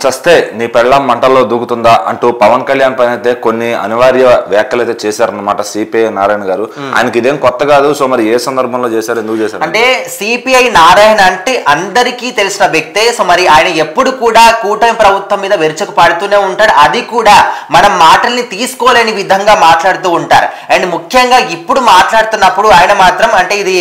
చస్తే నీ పెళ్ళం మంటల్లో దూకుతుందా అంటూ పవన్ కళ్యాణ్ పైన అయితే కొన్ని అనివార్య వ్యాఖ్యలు అయితే చేశారన్నమాట సిపిఐ నారాయణ గారు. ఆయనకి ఇదేం కొత్త కాదు. సో మరి ఏ సందర్భంలో చేశారు, ఎందుకు చేశారు అంటే సిపిఐ నారాయణ అంటే అందరికీ తెలిసిన వ్యక్తే. సో మరి ఆయన ఎప్పుడు కూడా కూటమి ప్రభుత్వం మీద వెరుచకు పడుతూనే ఉంటాడు. అది కూడా మనం మాటల్ని తీసుకోలేని విధంగా మాట్లాడుతూ ఉంటారు. అండ్ ముఖ్యంగా ఇప్పుడు మాట్లాడుతున్నప్పుడు ఆయన మాత్రం అంటే ఇది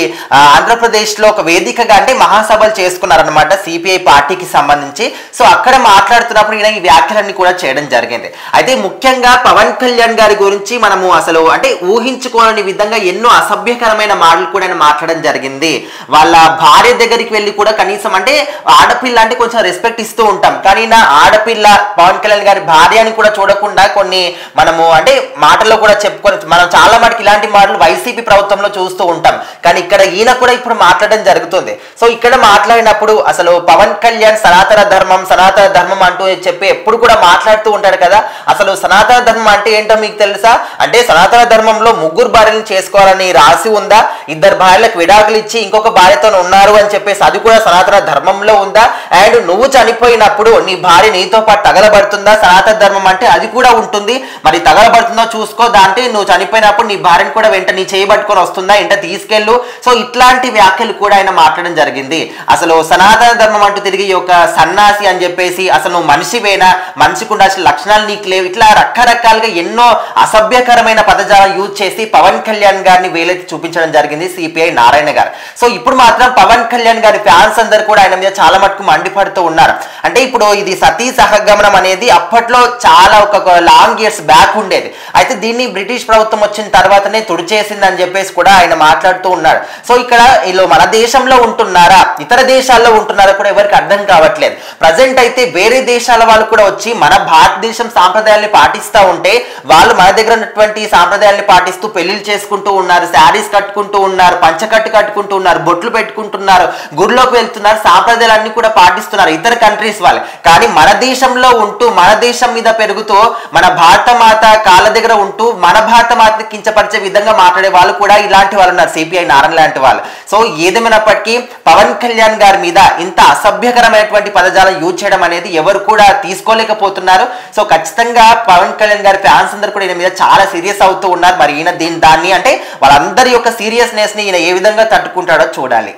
ఆంధ్రప్రదేశ్ లో ఒక వేదికగా అంటే మహాసభలు చేసుకున్నారనమాట సిపిఐ పార్టీకి సంబంధించి. సో అక్కడ మాట్లాడుతున్నప్పుడు ఈయన ఈ వ్యాఖ్యలన్నీ కూడా చేయడం జరిగింది. అయితే ముఖ్యంగా పవన్ కళ్యాణ్ గారి గురించి మనము అసలు అంటే ఊహించుకోని విధంగా ఎన్నో అసభ్యకరమైన మాటలు కూడా ఆయన మాట్లాడడం జరిగింది. వాళ్ళ భార్య దగ్గరికి వెళ్ళి కూడా కనీసం అంటే ఆడపిల్ల అంటే కొంచెం రెస్పెక్ట్ ఇస్తూ ఉంటాం, కానీ నా ఆడపిల్ల పవన్ కళ్యాణ్ గారి భార్య అని కూడా చూడకుండా కొన్ని మనము అంటే మాటల్లో కూడా చెప్పుకొని మనం చాలా మటుకు ఇలాంటి మాటలు వైసీపీ ప్రభుత్వంలో చూస్తూ ఉంటాం. కానీ ఇక్కడ ఈయన కూడా ఇప్పుడు మాట్లాడడం జరుగుతుంది. సో ఇక్కడ మాట్లాడినప్పుడు అసలు పవన్ కళ్యాణ్ సనాతన ధర్మం అంటూ చెప్పి ఎప్పుడు కూడా మాట్లాడుతూ ఉంటాడు కదా. అసలు సనాతన ధర్మం అంటే ఏంటో మీకు తెలుసా? అంటే సనాతన ధర్మంలో 3 భార్యలను చేసుకోవాలని రాసి ఉందా? 2 భార్యలకు విడాకులు ఇచ్చి ఇంకొక భార్యతో ఉన్నారు అని చెప్పేసి అది కూడా సనాతన ధర్మంలో ఉందా? అండ్ నువ్వు చనిపోయినప్పుడు నీ భార్య నీతో పాటు తగలబడుతుందా? సనాతన ధర్మం అంటే అది కూడా ఉంటుంది. మరి తగలబడుతుందో చూసుకో, దాంట్లో నువ్వు చనిపోయినప్పుడు నీ భార్యను కూడా వెంట నీ చేయబట్టుకొని వస్తుందా, ఇంట తీసుకెళ్ళు. సో ఇట్లాంటి వ్యాఖ్యలు కూడా ఆయన మాట్లాడడం జరిగింది. అసలు సనాతన ధర్మం అంటూ తిరిగి ఒక సన్నాసి అని చెప్పేసి అసలు నువ్వు మనిషివేనా, మనిషికి ఉండాల్సిన లక్షణాలు నీకు లేవు, ఇట్లా రకరకాలుగా ఎన్నో అసభ్యకరమైన పదజాలం యూజ్ చేసి పవన్ కళ్యాణ్ గారిని వేలెత్తి చూపించడం జరిగింది సిపిఐ నారాయణ గారు. సో ఇప్పుడు మాత్రం పవన్ కళ్యాణ్ గారి ఫ్యాన్స్ అందరు కూడా ఆయన మీద చాలా మటుకు మండిపడుతూ ఉన్నారు. అంటే ఇప్పుడు ఇది సతీ సహగమనం అనేది అప్పట్లో చాలా ఒక లాంగ్ ఇయర్స్ బ్యాక్ ఉండేది. అయితే దీన్ని బ్రిటిష్ ప్రభుత్వం వచ్చిన తర్వాతనే తుడిచేసింది అని చెప్పేసి కూడా ఆయన మాట్లాడుతూ ఉన్నారు. సో ఇక్కడ వీళ్ళు మన దేశంలో ఉంటున్నారా ఇతర దేశాల్లో ఉంటున్నారా కూడా ఎవరికి అర్థం కావట్లేదు. ప్రజెంట్ అయితే వేరే దేశాల వాళ్ళు కూడా వచ్చి మన భారతదేశం సాంప్రదాయాల్ని పాటిస్తూ ఉంటే వాళ్ళు మన దగ్గర ఉన్నటువంటి సాంప్రదాయాల్ని పాటిస్తూ పెళ్లిళ్ళు చేసుకుంటూ ఉన్నారు, శారీస్ కట్టుకుంటూ ఉన్నారు, పంచకట్టు కట్టుకుంటూ ఉన్నారు, బొట్లు పెట్టుకుంటున్నారు, గుడిలోకి వెళ్తున్నారు, సాంప్రదాయాలన్నీ కూడా పాటిస్తున్నారు ఇతర కంట్రీస్ వాళ్ళు. కానీ మన దేశంలో ఉంటూ మన దేశం మీద పెరుగుతూ మన భారత మాత కాళ్ళ దగ్గర ఉంటూ మన భారత మాతని కించపరిచే విధంగా మాట్లాడే వాళ్ళు కూడా ఇలాంటి వాళ్ళు ఉన్నారు, సిపిఐ నారాయణ లాంటి వాళ్ళు. సో ఏదేమైనప్పటికీ పవన్ కళ్యాణ్ గారి మీద ఇంత అసభ్యకరమైనటువంటి పదజాలం యూజ్ చేయడం అనేది ఎవరు కూడా తీసుకోలేకపోతున్నారు. సో ఖచ్చితంగా పవన్ కళ్యాణ్ గారి ఫ్యాన్స్ అందరూ కూడా ఈయన మీద చాలా సీరియస్ అవుతూ ఉన్నారు. మరి ఈయన దాన్ని అంటే వాళ్ళందరి యొక్క సీరియస్నెస్ ని ఈయన ఏ విధంగా తట్టుకుంటాడో చూడాలి.